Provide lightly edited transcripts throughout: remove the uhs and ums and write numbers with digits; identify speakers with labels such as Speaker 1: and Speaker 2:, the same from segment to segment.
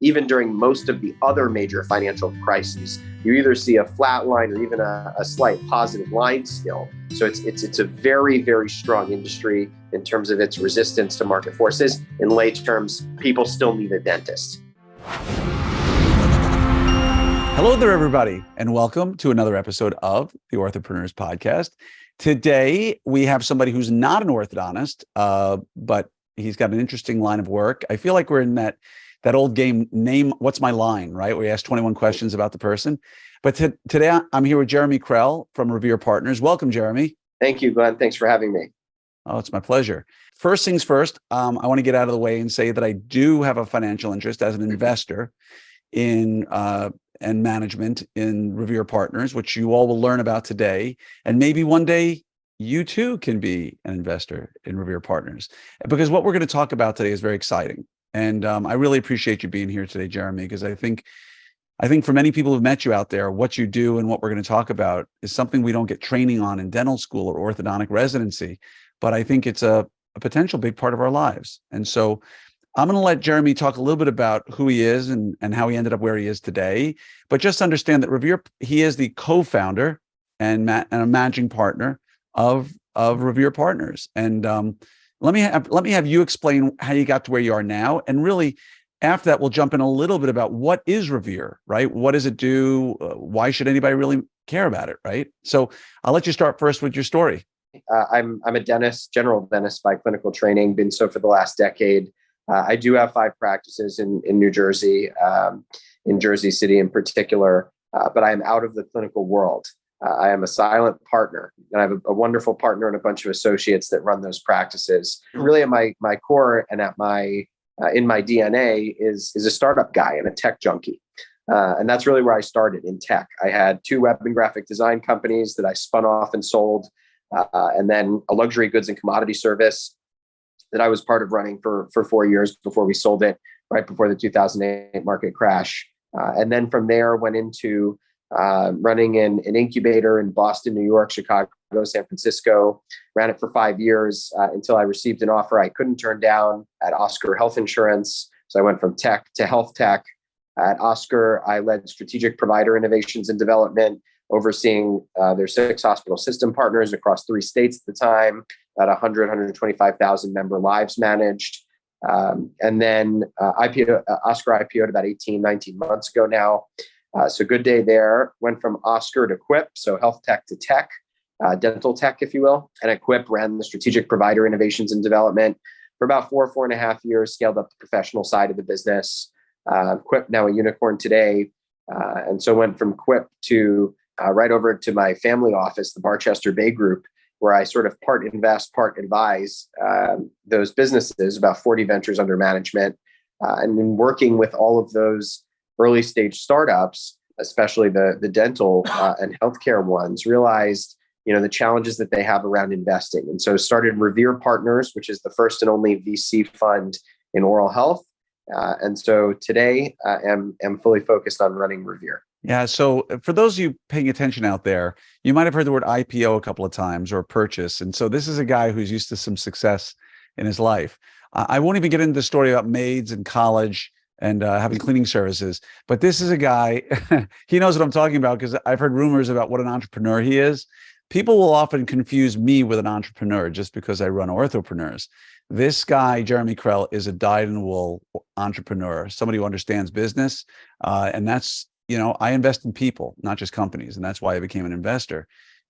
Speaker 1: even during most of the other major financial crises, you either see a flat line or even a slight positive line still. So it's a very, very strong industry in terms of its resistance to market forces. In lay terms, people still need a dentist.
Speaker 2: Hello there, everybody, and welcome to another episode of the Orthopreneurs Podcast. Today, we have somebody who's not an orthodontist, but he's got an interesting line of work. I feel like we're in that old game, name what's my line, right? We ask 21 questions about the person. But today, I'm here with Jeremy Krell from Revere Partners. Welcome, Jeremy.
Speaker 1: Thank you, Glenn. Thanks for having me.
Speaker 2: Oh, it's my pleasure. First things first, I want to get out of the way and say that I do have a financial interest as an investor in and management in Revere Partners, which you all will learn about today. And maybe one day you too can be an investor in Revere Partners, because what we're going to talk about today is very exciting. And I really appreciate you being here today, Jeremy, because I think for many people who've met you out there, what you do and what we're going to talk about is something we don't get training on in dental school or orthodontic residency, but I think it's a potential big part of our lives. And so I'm going to let Jeremy talk a little bit about who he is and how he ended up where he is today. But just understand that Revere, he is the co-founder and a managing partner of Revere Partners. And let me have you explain how you got to where you are now. And really, after that, we'll jump in a little bit about what is Revere, right? What does it do? Why should anybody really care about it, right? So I'll let you start first with your story.
Speaker 1: I'm a dentist, general dentist by clinical training, been so for the last decade. I do have 5 practices in New Jersey, in Jersey City in particular, but I am out of the clinical world. I am a silent partner, and I have a wonderful partner and a bunch of associates that run those practices. Really, at my core and at my in my DNA is a startup guy and a tech junkie, and that's really where I started in tech. I had 2 web and graphic design companies that I spun off and sold, and then a luxury goods and commodity service that I was part of running for 4 years before we sold it, right before the 2008 market crash. And then from there went into running an incubator in Boston, New York, Chicago, San Francisco. Ran it for 5 years until I received an offer I couldn't turn down at Oscar Health Insurance. So I went from tech to health tech. At Oscar, I led strategic provider innovations and development, overseeing their 6 hospital system partners across 3 states at the time, about 125,000 member lives managed. And then Oscar IPO'd about 19 months ago now. So good day there. Went from Oscar to Quip, so health tech to tech, dental tech, if you will. And at Quip, ran the strategic provider innovations and development for about 4.5 years, scaled up the professional side of the business. Quip, now a unicorn today. And so went from Quip to right over to my family office, the Barchester Bay Group, where I sort of part invest, part advise those businesses, about 40 ventures under management. And in working with all of those early stage startups, especially the dental and healthcare ones, realized the challenges that they have around investing. And so started Revere Partners, which is the first and only VC fund in oral health. And so today I'm fully focused on running Revere.
Speaker 2: Yeah. So for those of you paying attention out there, you might have heard the word IPO a couple of times or purchase. And so this is a guy who's used to some success in his life. I won't even get into the story about maids in college and having cleaning services, but this is a guy, he knows what I'm talking about because I've heard rumors about what an entrepreneur he is. People will often confuse me with an entrepreneur just because I run Orthopreneurs. This guy, Jeremy Krell, is a dyed-in-the-wool entrepreneur, somebody who understands business. And that's, I invest in people, not just companies. And that's why I became an investor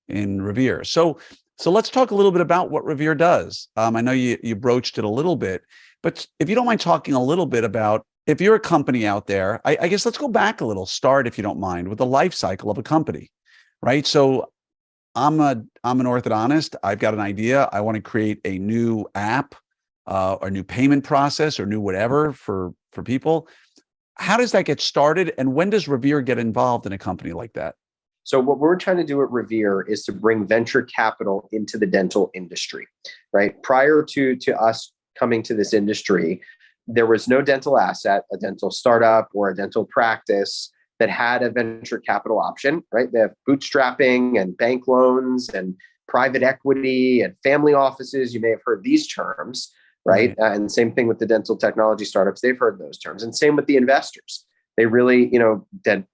Speaker 2: in Revere. So let's talk a little bit about what Revere does. I know you broached it a little bit, but if you don't mind talking a little bit about, if you're a company out there, I guess let's go back a little, start, if you don't mind, with the life cycle of a company, right? So I'm an orthodontist. I've got an idea. I want to create a new app, or new payment process, or new whatever for people. How does that get started? And when does Revere get involved in a company like that?
Speaker 1: So what we're trying to do at Revere is to bring venture capital into the dental industry, right? Prior to us coming to this industry, there was no dental asset, a dental startup or a dental practice that had a venture capital option, right? They have bootstrapping and bank loans and private equity and family offices. You may have heard these terms, right? And same thing with the dental technology startups. They've heard those terms. And same with the investors. They really,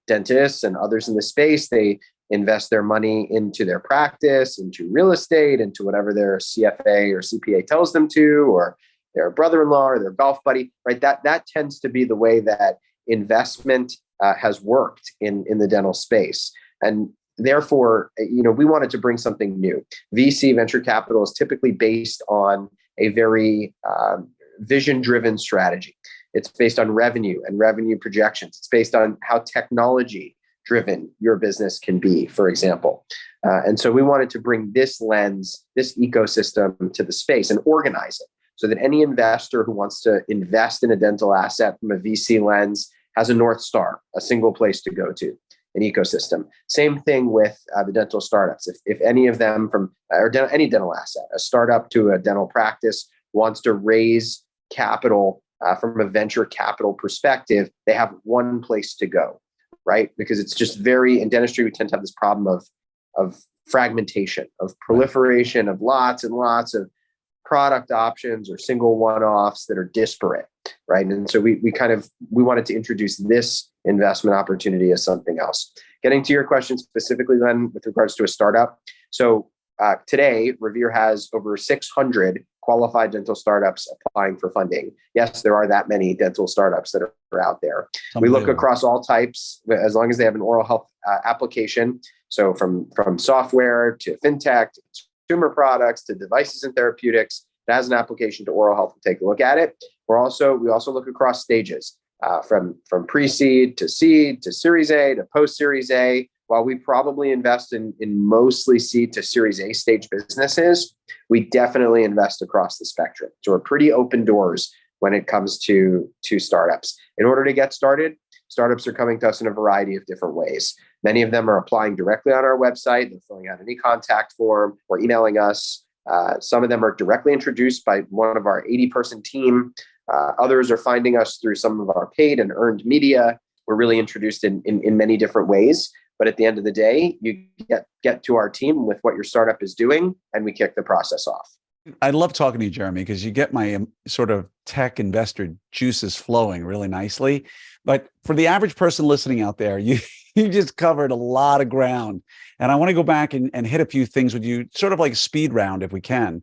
Speaker 1: dentists and others in the space, they invest their money into their practice, into real estate, into whatever their CFA or CPA tells them to, or their brother-in-law or their golf buddy, right? That tends to be the way that investment has worked in the dental space. And therefore, we wanted to bring something new. VC, venture capital, is typically based on a very vision-driven strategy. It's based on revenue and revenue projections. It's based on how technology-driven your business can be, for example. And so we wanted to bring this lens, this ecosystem to the space and organize it so that any investor who wants to invest in a dental asset from a VC lens has a North Star, a single place to go to, an ecosystem. Same thing with the dental startups. If any of them any dental asset, a startup to a dental practice wants to raise capital from a venture capital perspective, they have one place to go, right? Because it's just in dentistry, we tend to have this problem of fragmentation, of proliferation of lots and lots of product options or single one-offs that are disparate, right? And so we wanted to introduce this investment opportunity as something else. Getting to your question specifically, then, with regards to a startup. So today, Revere has over 600 qualified dental startups applying for funding. Yes, there are that many dental startups that are out there. We look across all types, as long as they have an oral health application. So from software to fintech, to consumer products, to devices and therapeutics, that has an application to oral health. We'll take a look at it. We also look across stages, from pre-seed to seed to Series A to post-Series A. While we probably invest in mostly seed to Series A stage businesses, we definitely invest across the spectrum. So we're pretty open doors when it comes to startups. In order to get started, startups are coming to us in a variety of different ways. Many of them are applying directly on our website. They're filling out an e-contact form or emailing us. Some of them are directly introduced by one of our 80-person team. Others are finding us through some of our paid and earned media. We're really introduced in many different ways. But at the end of the day, you get to our team with what your startup is doing, and we kick the process off.
Speaker 2: I love talking to you, Jeremy, because you get my sort of tech investor juices flowing really nicely. But for the average person listening out there, you just covered a lot of ground. And I want to go back and hit a few things with you, sort of like a speed round if we can.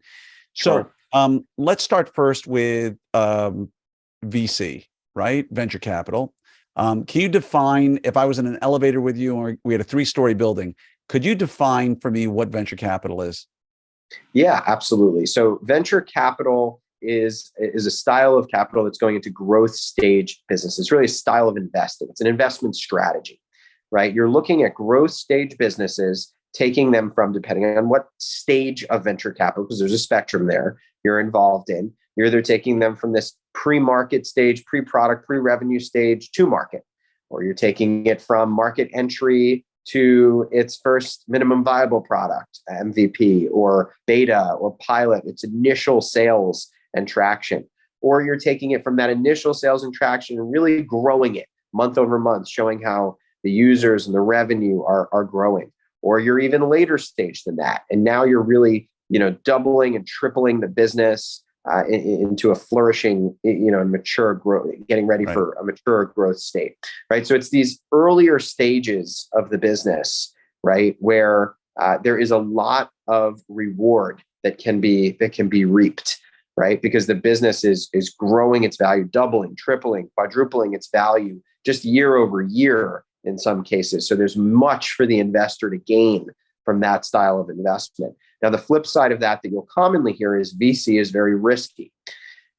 Speaker 1: Sure.
Speaker 2: So let's start first with VC, right? Venture capital. Can you define, if I was in an elevator with you or we had a 3-story building, could you define for me what venture capital is?
Speaker 1: Yeah, absolutely. So venture capital is a style of capital that's going into growth stage business. It's really a style of investing. It's an investment strategy, right? You're looking at growth stage businesses, taking them from, depending on what stage of venture capital, because there's a spectrum there you're involved in. You're either taking them from this pre-market stage, pre-product, pre-revenue stage to market, or you're taking it from market entry to its first minimum viable product, MVP, or beta, or pilot, its initial sales and traction. Or you're taking it from that initial sales and traction and really growing it month over month, showing how the users and the revenue are growing. Or you're even later stage than that. And now you're really, doubling and tripling the business into a flourishing, mature growth, getting ready for a mature growth state, right? So it's these earlier stages of the business, right, where there is a lot of reward that can be reaped, right? Because the business is growing its value, doubling, tripling, quadrupling its value just year over year in some cases. So there's much for the investor to gain from that style of investment. Now, the flip side of that you'll commonly hear is VC is very risky.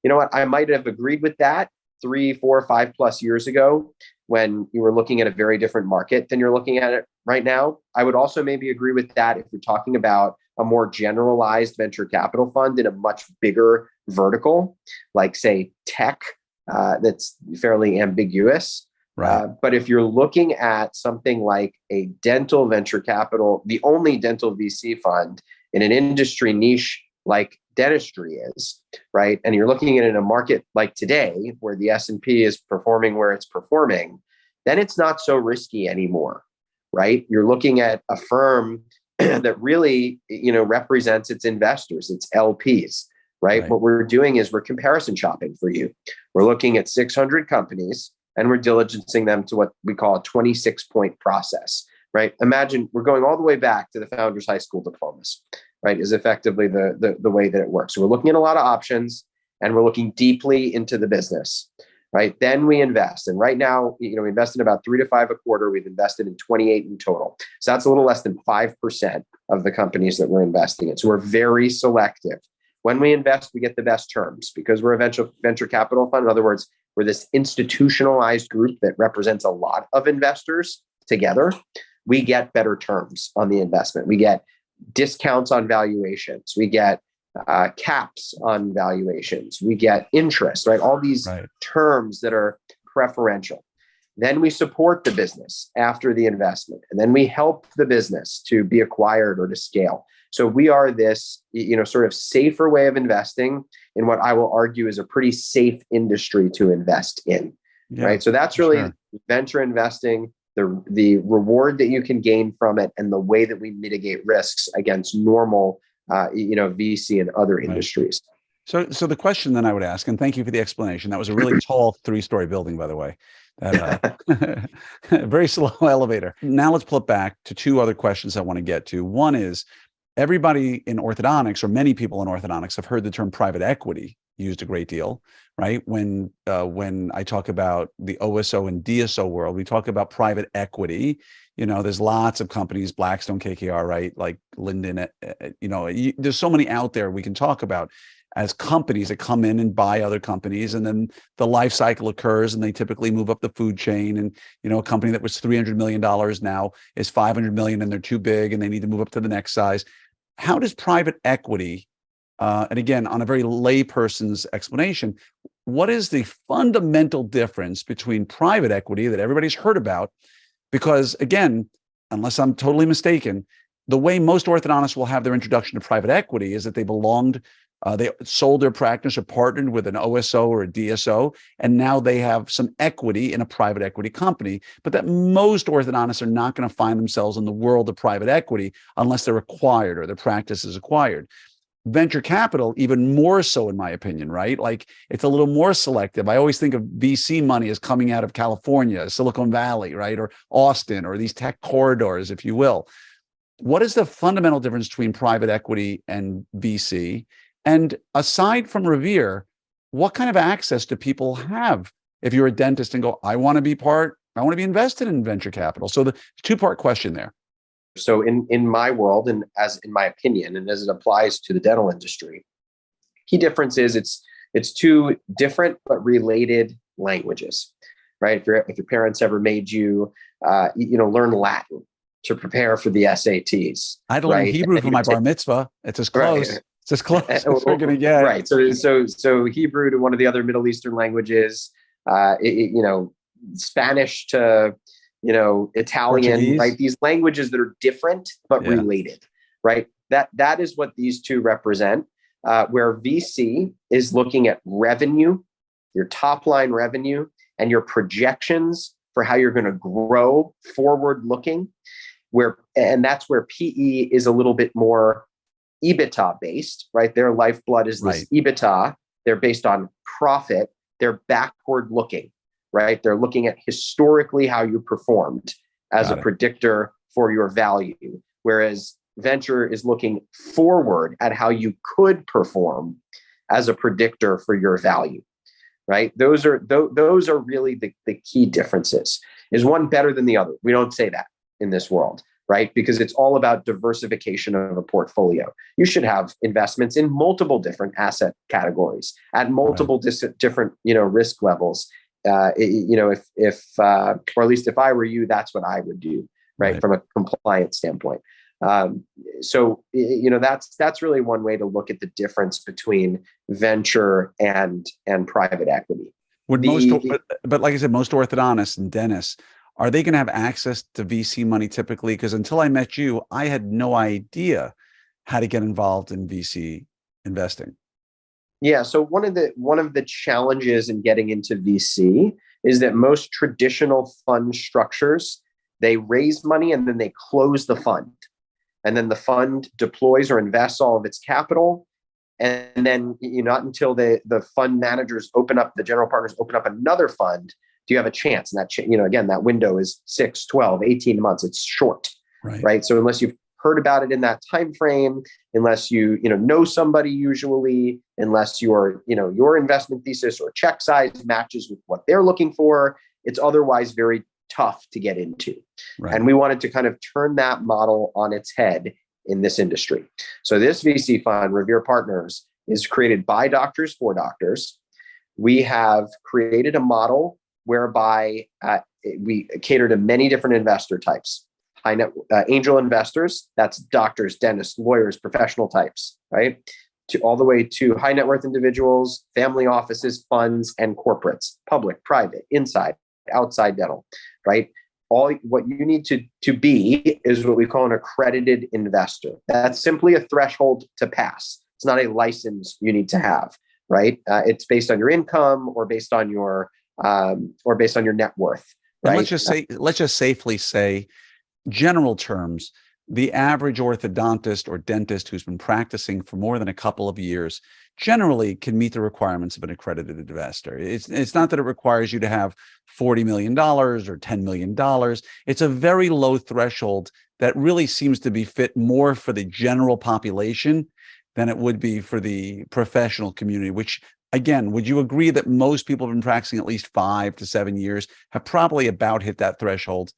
Speaker 1: You know what? I might have agreed with that 3, 4, 5+ years ago when you were looking at a very different market than you're looking at it right now. I would also maybe agree with that if you're talking about a more generalized venture capital fund in a much bigger vertical, like say tech, that's fairly ambiguous.
Speaker 2: Right.
Speaker 1: But if you're looking at something like a dental venture capital, the only dental VC fund in an industry niche like dentistry is, right? And you're looking at it in a market like today, where the S&P is performing where it's performing, then it's not so risky anymore, right? You're looking at a firm that really, represents its investors, its LPs, right?
Speaker 2: Right.
Speaker 1: What we're doing is we're comparison shopping for you. We're looking at 600 companies and we're diligencing them to what we call a 26-point process, right? Imagine we're going all the way back to the founders' high school diplomas, right? Is effectively the way that it works. So we're looking at a lot of options and we're looking deeply into the business, right? Then we invest. And right now, we invest in about 3 to 5 a quarter. We've invested in 28 in total. So that's a little less than 5% of the companies that we're investing in. So we're very selective. When we invest, we get the best terms because we're a venture capital fund. In other words, we're this institutionalized group that represents a lot of investors together. We get better terms on the investment. We get discounts on valuations. We get caps on valuations. We get interest, right? All these terms that are preferential. Then we support the business after the investment, and then we help the business to be acquired or to scale. So we are this, sort of safer way of investing in what I will argue is a pretty safe industry to invest in, right? So that's really venture investing, the reward that you can gain from it, and the way that we mitigate risks against normal, VC and other industries.
Speaker 2: So the question then I would ask, and thank you for the explanation. That was a really tall 3-story building, by the way. Very slow elevator. Now let's flip back to 2 other questions I want to get to. One is, everybody in orthodontics, or many people in orthodontics, have heard the term private equity used a great deal, right? When I talk about the OSO and DSO world, we talk about private equity. There's lots of companies, Blackstone, KKR, right? Like Linden, there's so many out there we can talk about as companies that come in and buy other companies, and then the life cycle occurs and they typically move up the food chain. And, a company that was $300 million now is $500 million and they're too big and they need to move up to the next size. How does private equity, and again, on a very layperson's explanation, what is the fundamental difference between private equity that everybody's heard about? Because again, unless I'm totally mistaken, the way most orthodontists will have their introduction to private equity is that they sold their practice or partnered with an OSO or a DSO, and now they have some equity in a private equity company. But that most orthodontists are not going to find themselves in the world of private equity unless they're acquired or their practice is acquired. Venture capital, even more so, in my opinion, right? Like, it's a little more selective. I always think of VC money as coming out of California, Silicon Valley, right? Or Austin, or these tech corridors, if you will. What is the fundamental difference between private equity and VC? And aside from Revere, what kind of access do people have if you're a dentist and go, I want to be invested in venture capital? So the 2-part question there.
Speaker 1: So in my world, and as in my opinion, and as it applies to the dental industry, key difference is it's 2 different but related languages, right? If your parents ever made you, learn Latin to prepare for the SATs,
Speaker 2: I had to learn Hebrew for my bar mitzvah. It's as close.
Speaker 1: Right.
Speaker 2: It's as close as we're going to get.
Speaker 1: Right. So Hebrew to one of the other Middle Eastern languages, Spanish to, Italian,
Speaker 2: Portuguese.
Speaker 1: right? These languages that are different but related, right? That is what these 2 represent. Where VC is looking at revenue, your top line revenue, and your projections for how you're going to grow forward looking. And that's where PE is a little bit more EBITDA based, right? Their lifeblood is this EBITDA. They're based on profit. They're backward looking, right? They're looking at historically how you performed as a predictor for your value. Whereas venture is looking forward at how you could perform as a predictor for your value, right? Those are really the key differences. Is one better than the other? We don't say that in this world, right? Because it's all about diversification of a portfolio. You should have investments in multiple different asset categories at multiple different, risk levels. If or at least if I were you, that's what I would do, right? From a compliance standpoint. So that's really one way to look at the difference between venture and private equity.
Speaker 2: But like I said, most orthodontists and dentists, are they going to have access to VC money typically? Because until I met you, I had no idea how to get involved in VC investing.
Speaker 1: Yeah. So one of the challenges in getting into VC is that most traditional fund structures, they raise money and then they close the fund. And then the fund deploys or invests all of its capital. And then not until the fund managers open up, the general partners open up another fund, do you have a chance. And that, again, that window is 6, 12, 18 months. It's short, right? So unless you've heard about it in that time frame, unless you know somebody, usually, unless your investment thesis or check size matches with what they're looking for, it's otherwise very tough to get into. And we wanted to kind of turn that model on its head in this industry. So this VC fund, Revere Partners, is created by doctors for doctors. We have created a model whereby we cater to many different investor types. High net angel investors, that's doctors, dentists, lawyers, professional types, right? All the way to high net worth individuals, family offices, funds, and corporates, public, private, inside, outside dental, right? All what you need to be is what we call an accredited investor. That's simply a threshold to pass. It's not a license you need to have, right? It's based on your income or based on your net worth. Right?
Speaker 2: And let's just safely say, general terms, the average orthodontist or dentist who's been practicing for more than a couple of years generally can meet the requirements of an accredited investor. It's not that it requires you to have $40 million or $10 million. It's a very low threshold that really seems to be fit more for the general population than it would be for the professional community, which, again, would you agree that most people who've been practicing at least 5 to 7 years have probably about hit that threshold?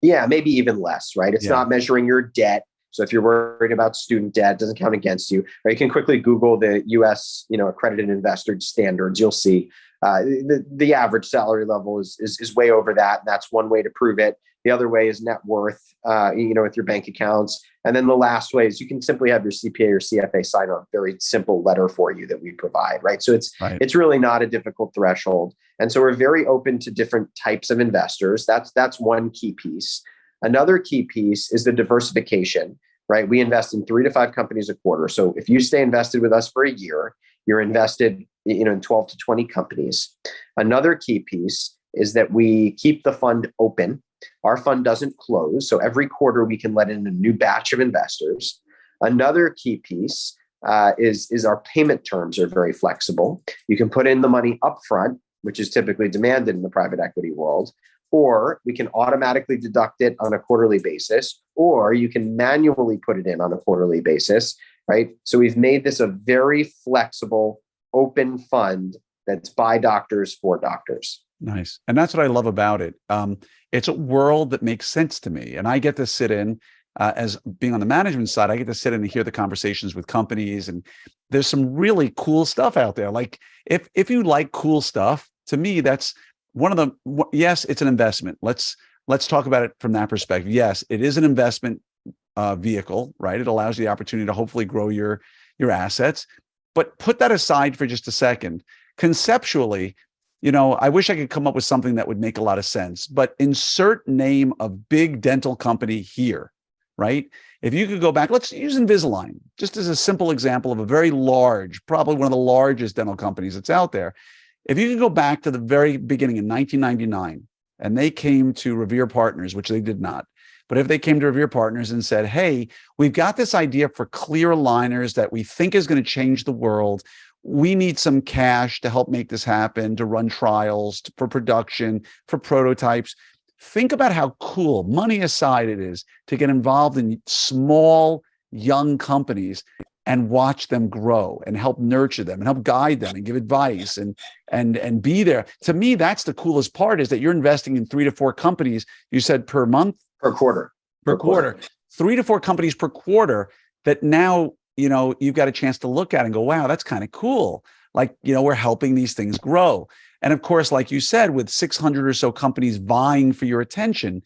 Speaker 1: Yeah, maybe even less, right? It's not measuring your debt. So if you're worried about student debt, it doesn't count against you. Or you can quickly Google the U.S. accredited investor standards. You'll see the average salary level is way over that. And that's one way to prove it. The other way is net worth, with your bank accounts. And then the last way is you can simply have your CPA or CFA sign a very simple letter for you that we provide, right? So it's really not a difficult threshold. And so we're very open to different types of investors. That's one key piece. Another key piece is the diversification, right? We invest in 3 to 5 companies a quarter. So if you stay invested with us for a year, you're invested in 12 to 20 companies. Another key piece is that we keep the fund open. Our fund doesn't close. So every quarter we can let in a new batch of investors. Another key piece is our payment terms are very flexible. You can put in the money upfront, which is typically demanded in the private equity world, or we can automatically deduct it on a quarterly basis, or you can manually put it in on a quarterly basis, right? So we've made this a very flexible, open fund that's by doctors for doctors.
Speaker 2: Nice. And that's what I love about it. It's a world that makes sense to me. And I get to sit in, as being on the management side, I get to sit in and hear the conversations with companies. And there's some really cool stuff out there. Like if you like cool stuff, to me, that's one of the, yes, it's an investment. Let's talk about it from that perspective. Yes, it is an investment vehicle, right? It allows you the opportunity to hopefully grow your assets. But put that aside for just a second. Conceptually, I wish I could come up with something that would make a lot of sense, but insert name of big dental company here, right? If you could go back, let's use Invisalign, just as a simple example of a very large, probably one of the largest dental companies that's out there. If you could go back to the very beginning in 1999, and they came to Revere Partners, which they did not, but if they came to Revere Partners and said, hey, we've got this idea for clear aligners that we think is going to change the world. We need some cash to help make this happen, to run trials, for production, for prototypes. Think about how cool, money aside, it is to get involved in small, young companies and watch them grow and help nurture them and help guide them and give advice and be there. To me, that's the coolest part, is that you're investing in 3 to 4 companies. You said per month?
Speaker 1: Per quarter.
Speaker 2: Per quarter. 3 to 4 companies per quarter that now, you've got a chance to look at and go, wow, that's kind of cool. Like, we're helping these things grow. And of course, like you said, with 600 or so companies vying for your attention,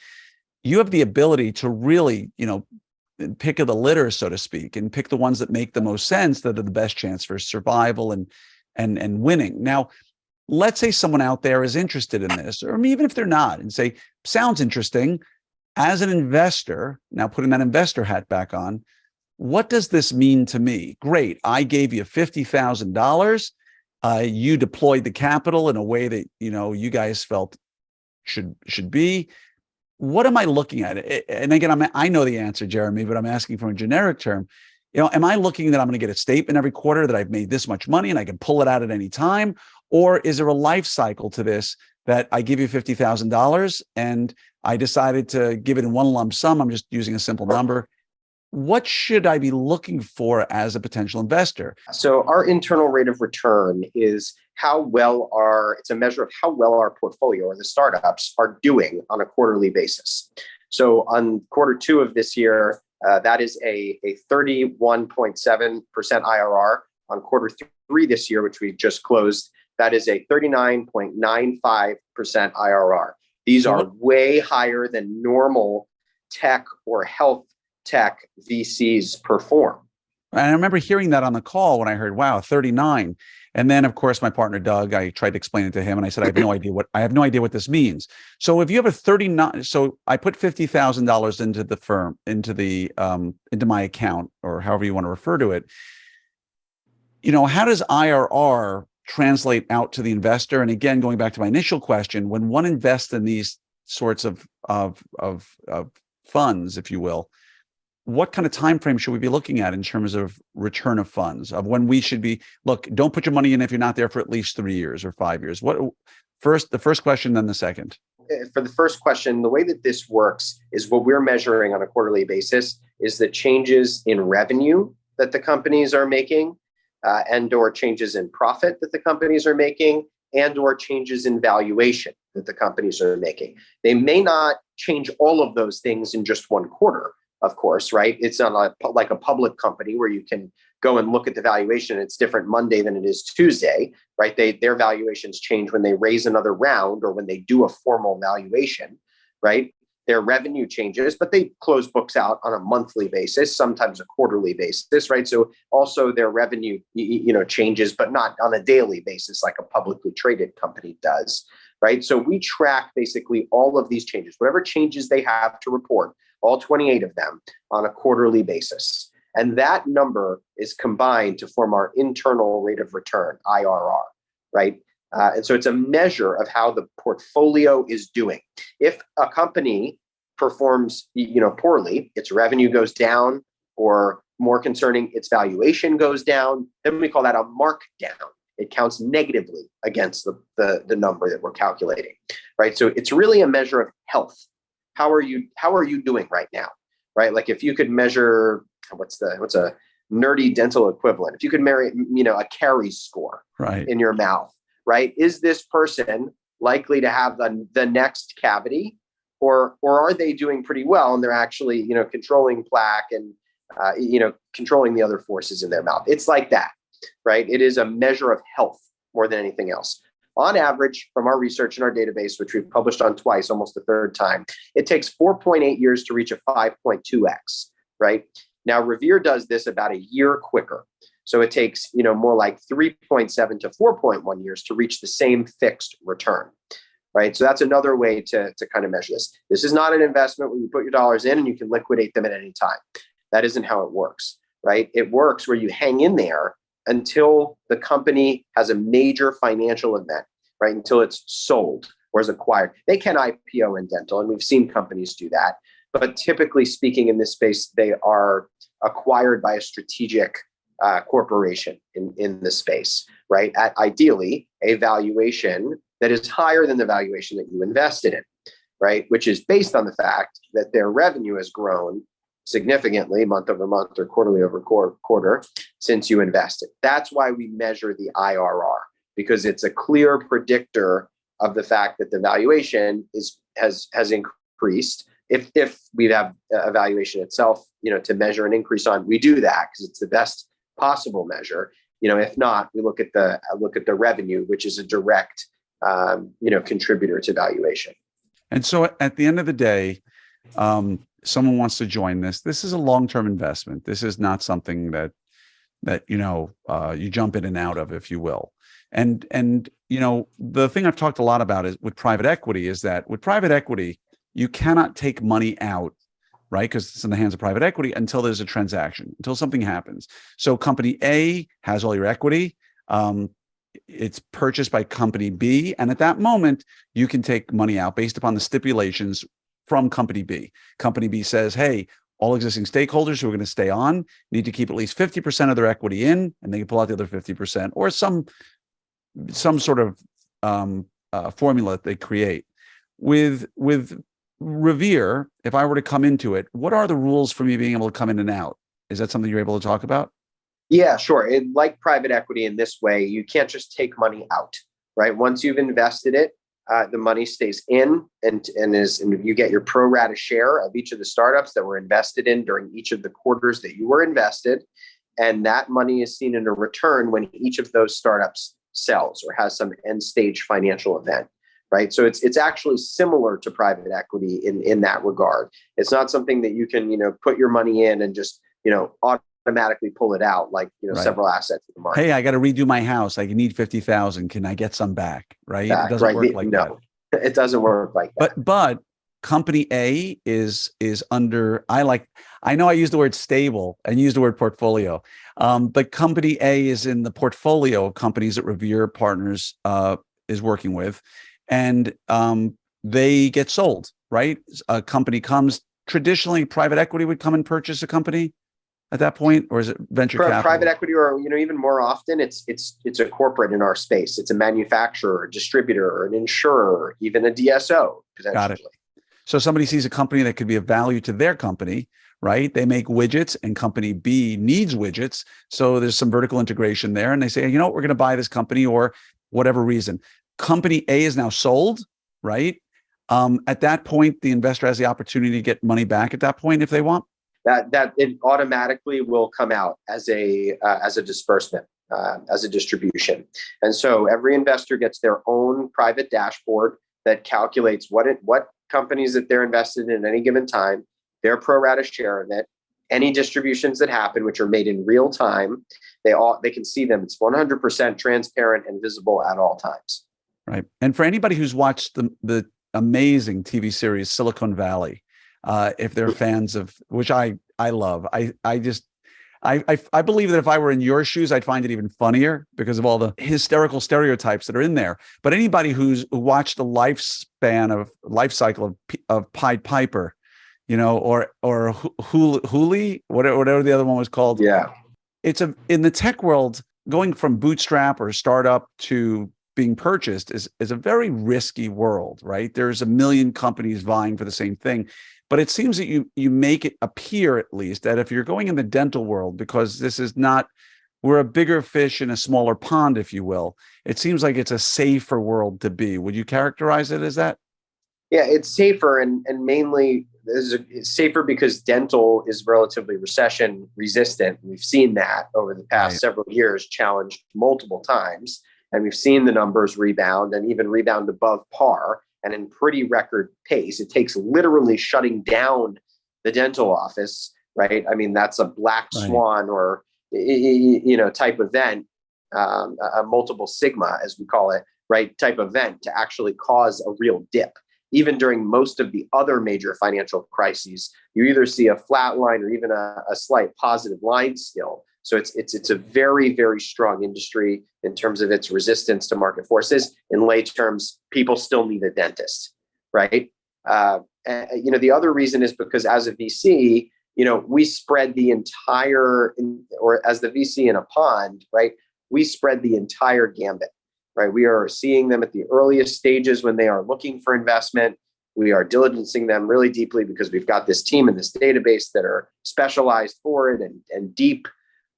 Speaker 2: you have the ability to really, pick of the litter, so to speak, and pick the ones that make the most sense, that are the best chance for survival and winning. Now, let's say someone out there is interested in this, or even if they're not, and say, sounds interesting. As an investor, now putting that investor hat back on, what does this mean to me? Great. I gave you $50,000. You deployed the capital in a way that, you guys felt should be. What am I looking at? And again, I know the answer, Jeremy, but I'm asking from a generic term. Am I looking that I'm going to get a statement every quarter that I've made this much money and I can pull it out at any time? Or is there a life cycle to this that I give you $50,000 and I decided to give it in one lump sum? I'm just using a simple number. What should I be looking for as a potential investor?
Speaker 1: So our internal rate of return is it's a measure of how well our portfolio or the startups are doing on a quarterly basis. So on quarter two of this year, that is a 31.7% IRR. On quarter three this year, which we just closed, that is a 39.95% IRR. These are way higher than normal tech or health tech VCs perform.
Speaker 2: And I remember hearing that on the call when I heard, wow, 39. And then, of course, my partner, Doug, I tried to explain it to him and I said, I have no idea what this means. So if you have a 39, so I put $50,000 into the firm, into my account, or however you want to refer to it. How does IRR translate out to the investor? And again, going back to my initial question, when one invests in these sorts of funds, if you will, what kind of time frame should we be looking at in terms of return of funds, of when we should be, look, don't put your money in if you're not there for at least 3 years or 5 years? The first question, then the second.
Speaker 1: For the first question, the way that this works is what we're measuring on a quarterly basis is the changes in revenue that the companies are making and or changes in profit that the companies are making and or changes in valuation that the companies are making. They may not change all of those things in just one quarter. Of course, right? It's not like a public company where you can go and look at the valuation. It's different Monday than it is Tuesday, right? Their valuations change when they raise another round or when they do a formal valuation, right? Their revenue changes, but they close books out on a monthly basis, sometimes a quarterly basis, right? So also their revenue, changes, but not on a daily basis like a publicly traded company does, right? So we track basically all of these changes, whatever changes they have to report, all 28 of them on a quarterly basis. And that number is combined to form our internal rate of return, IRR, right? And so it's a measure of how the portfolio is doing. If a company performs, poorly, its revenue goes down, or more concerning, its valuation goes down, then we call that a markdown. It counts negatively against the number that we're calculating, right? So it's really a measure of health. How are you doing right now, right? Like if you could measure what's a nerdy dental equivalent? If you could measure, a caries score
Speaker 2: right
Speaker 1: in your mouth, right? Is this person likely to have the next cavity, or are they doing pretty well and they're actually controlling plaque and controlling the other forces in their mouth? It's like that, right? It is a measure of health more than anything else. On average, from our research in our database, which we've published on twice, almost a third time, it takes 4.8 years to reach a 5.2x, right? Now, Revere does this about a year quicker. So it takes, more like 3.7 to 4.1 years to reach the same fixed return, right? So that's another way to kind of measure this. This is not an investment where you put your dollars in and you can liquidate them at any time. That isn't how it works, right? It works where you hang in there until the company has a major financial event, right? Until it's sold or is acquired. They can IPO in dental, and we've seen companies do that. But typically speaking, in this space, they are acquired by a strategic corporation in the space, right? At ideally a valuation that is higher than the valuation that you invested in, right? Which is based on the fact that their revenue has grown significantly month over month or quarterly over quarter since you invested. That's why we measure the IRR, because it's a clear predictor of the fact that the valuation has increased. If we have a valuation itself, to measure an increase on, we do that because it's the best possible measure. If not, we look at the revenue, which is a direct contributor to valuation.
Speaker 2: And so at the end of the day, someone wants to join this. This is a long-term investment. This is not something that you jump in and out of, if you will. And the thing I've talked a lot about is with private equity is that with private equity, you cannot take money out, right? Because it's in the hands of private equity until there's a transaction, until something happens. So company A has all your equity. It's purchased by company B. And at that moment, you can take money out based upon the stipulations from company B. Company B says, hey, all existing stakeholders who are going to stay on need to keep at least 50% of their equity in, and they can pull out the other 50%, or some sort of formula that they create. With Revere, if I were to come into it, what are the rules for me being able to come in and out? Is that something you're able to talk about?
Speaker 1: Yeah, sure. Like private equity in this way, you can't just take money out, right? Once you've invested it, the money stays in and you get your pro rata share of each of the startups that were invested in during each of the quarters that you were invested. And that money is seen in a return when each of those startups sells or has some end stage financial event, right? So it's actually similar to private equity in that regard. It's not something that you can, put your money in and just, automatically pull it out like,
Speaker 2: Right.
Speaker 1: several assets in the market.
Speaker 2: Hey, I got to redo my house. I need 50,000. Can I get some back? Right. It doesn't work like that.
Speaker 1: It doesn't work like that.
Speaker 2: But company A is under, I know I use the word stable and use the word portfolio. But company A is in the portfolio of companies that Revere Partners is working with. And they get sold, right? A company comes, traditionally private equity would come and purchase a company at that point, or is it venture capital?
Speaker 1: Private equity, or even more often, it's a corporate in our space. It's a manufacturer, a distributor, or an insurer, even a DSO potentially.
Speaker 2: Got it. So somebody sees a company that could be of value to their company, right? They make widgets, and company B needs widgets, so there's some vertical integration there, and they say, we're going to buy this company, or whatever reason. Company A is now sold, right? At that point, the investor has the opportunity to get money back at that point if they want.
Speaker 1: That it automatically will come out as a disbursement, as a distribution. And so every investor gets their own private dashboard that calculates what companies that they're invested in at any given time, their pro rata share of it, any distributions that happen, which are made in real time. They can see them. It's 100% transparent and visible at all times.
Speaker 2: Right. And for anybody who's watched the amazing TV series Silicon Valley, if they're fans of, which I love, I believe that if I were in your shoes, I'd find it even funnier because of all the hysterical stereotypes that are in there. But anybody who watched the life cycle of Pied Piper, or Hooli, whatever the other one was called.
Speaker 1: Yeah.
Speaker 2: It's in the tech world, going from bootstrap or startup to being purchased is a very risky world, right? There's a million companies vying for the same thing. But it seems that you make it appear, at least, that if you're going in the dental world, because we're a bigger fish in a smaller pond, if you will, it seems like it's a safer world to be. Would you characterize it as that?
Speaker 1: Yeah, it's safer, and mainly it's safer because dental is relatively recession resistant. We've seen that over the past several years, challenged multiple times, and we've seen the numbers rebound and even rebound above par. And in pretty record pace. It takes literally shutting down the dental office, right? I mean, that's a black swan or, type event, a multiple sigma, as we call it, right? Type event to actually cause a real dip. Even during most of the other major financial crises, you either see a flat line or even a slight positive line still. So it's a very, very strong industry in terms of its resistance to market forces. In lay terms, people still need a dentist, right? The other reason is because as a VC, we spread the entire, or as the VC in a pond, right? We spread the entire gambit, right? We are seeing them at the earliest stages when they are looking for investment. We are diligencing them really deeply because we've got this team and this database that are specialized for it and deep.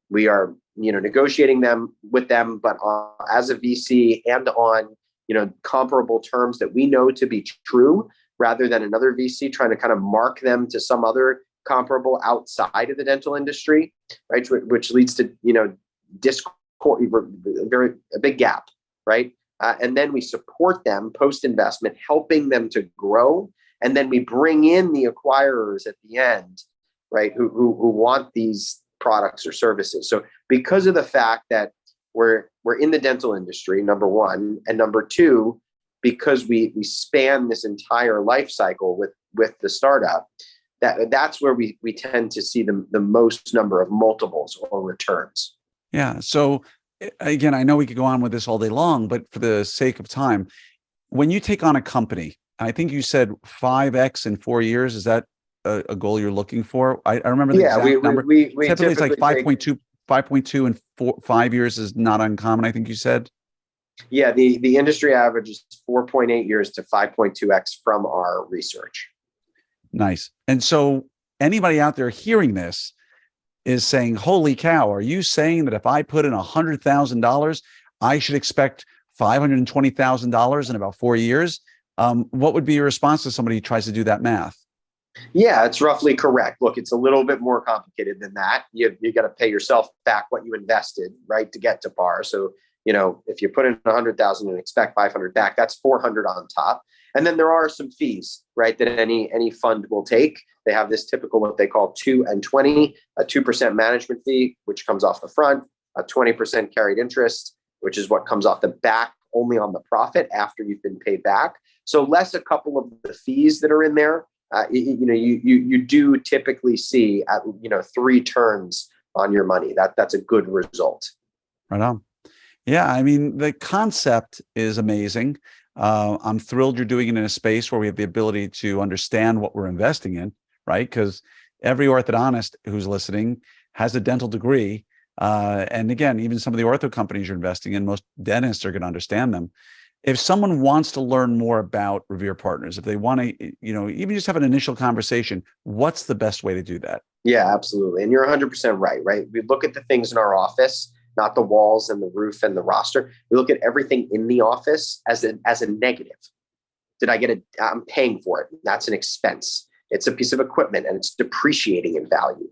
Speaker 1: We are, negotiating with them, but as a VC and on, comparable terms that we know to be true, rather than another VC trying to kind of mark them to some other comparable outside of the dental industry, right? Which leads to, discord, a big gap, right? And then we support them post-investment, helping them to grow, and then we bring in the acquirers at the end, right? Who want these products or services. So because of the fact that we're in the dental industry, number one, and number two, because we span this entire life cycle with the startup, that's where we tend to see the most number of multiples or returns.
Speaker 2: Yeah. So again, I know we could go on with this all day long, but for the sake of time, when you take on a company, I think you said 5x in 4 years. Is that a goal you're looking for? I remember the
Speaker 1: Yeah,
Speaker 2: exact number.
Speaker 1: we
Speaker 2: Typically, it's like
Speaker 1: typically take
Speaker 2: 5.2 and 5 years is not uncommon, I think you said.
Speaker 1: Yeah, the industry average is 4.8 years to 5.2x from our research.
Speaker 2: Nice. And so anybody out there hearing this is saying, holy cow, are you saying that if I put in $100,000, I should expect $520,000 in about 4 years? What would be your response to somebody who tries to do that math?
Speaker 1: Yeah, it's roughly correct. Look, it's a little bit more complicated than that. You got to pay yourself back what you invested, right, to get to par. So, if you put in 100,000 and expect 500 back, that's 400 on top. And then there are some fees, right, that any fund will take. They have this typical what they call 2 and 20, a 2% management fee, which comes off the front, a 20% carried interest, which is what comes off the back only on the profit after you've been paid back. So less a couple of the fees that are in there. You do typically see at 3 turns on your money. That's a good result.
Speaker 2: Right on. Yeah, I mean, the concept is amazing. I'm thrilled you're doing it in a space where we have the ability to understand what we're investing in, right? Because every orthodontist who's listening has a dental degree. And again, even some of the ortho companies you're investing in, most dentists are going to understand them. If someone wants to learn more about Revere Partners, if they want to, even just have an initial conversation, what's the best way to do that?
Speaker 1: Yeah, absolutely. And you're 100% right? We look at the things in our office, not the walls and the roof and the roster. We look at everything in the office as a negative. I'm paying for it. That's an expense. It's a piece of equipment and it's depreciating in value.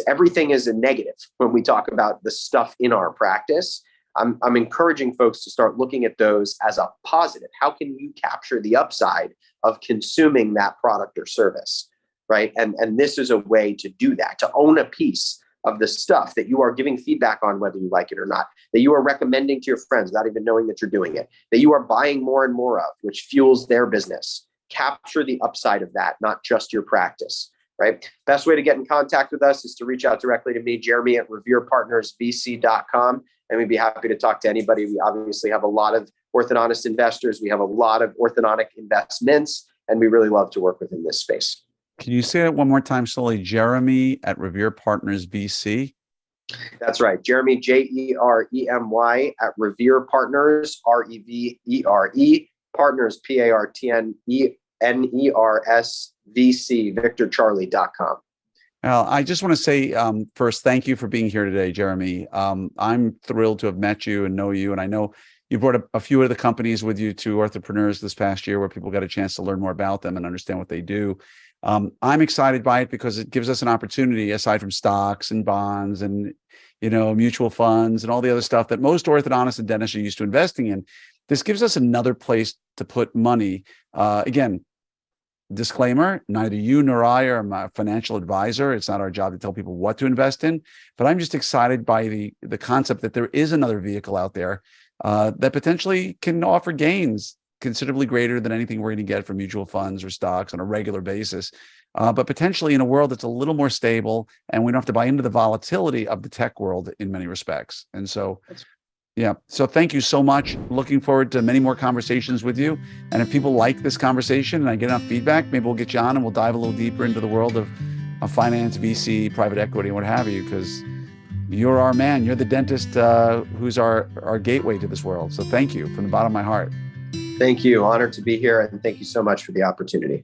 Speaker 1: Everything is a negative when we talk about the stuff in our practice. I'm encouraging folks to start looking at those as a positive. How can you capture the upside of consuming that product or service, right? And this is a way to do that, to own a piece of the stuff that you are giving feedback on, whether you like it or not, that you are recommending to your friends without even knowing that you're doing it, that you are buying more and more of, which fuels their business. Capture the upside of that, not just your practice, right? Best way to get in contact with us is to reach out directly to me, Jeremy at reverepartnersvc.com. And we'd be happy to talk to anybody. We obviously have a lot of orthodontist investors. We have a lot of orthodontic investments, and we really love to work within this space.
Speaker 2: Can you say that one more time slowly? Jeremy at Revere Partners VC?
Speaker 1: That's right. Jeremy, Jeremy at Revere Partners, Revere, Partners, Partners, VC, VictorCharlie.com.
Speaker 2: I just want to say first, thank you for being here today, Jeremy. I'm thrilled to have met you and know you. And I know you brought a few of the companies with you to Orthopreneurs this past year where people got a chance to learn more about them and understand what they do. I'm excited by it because it gives us an opportunity, aside from stocks and bonds and, mutual funds and all the other stuff that most orthodontists and dentists are used to investing in. This gives us another place to put money. Again, disclaimer, neither you nor I are a financial advisor. It's not our job to tell people what to invest in, but I'm just excited by the concept that there is another vehicle out there that potentially can offer gains considerably greater than anything we're going to get from mutual funds or stocks on a regular basis, but potentially in a world that's a little more stable and we don't have to buy into the volatility of the tech world in many respects. And so, yeah. So thank you so much. Looking forward to many more conversations with you. And if people like this conversation and I get enough feedback, maybe we'll get you on and we'll dive a little deeper into the world of finance, VC, private equity, and what have you, because you're our man. You're the dentist who's our gateway to this world. So thank you from the bottom of my heart.
Speaker 1: Thank you. Honored to be here. And thank you so much for the opportunity.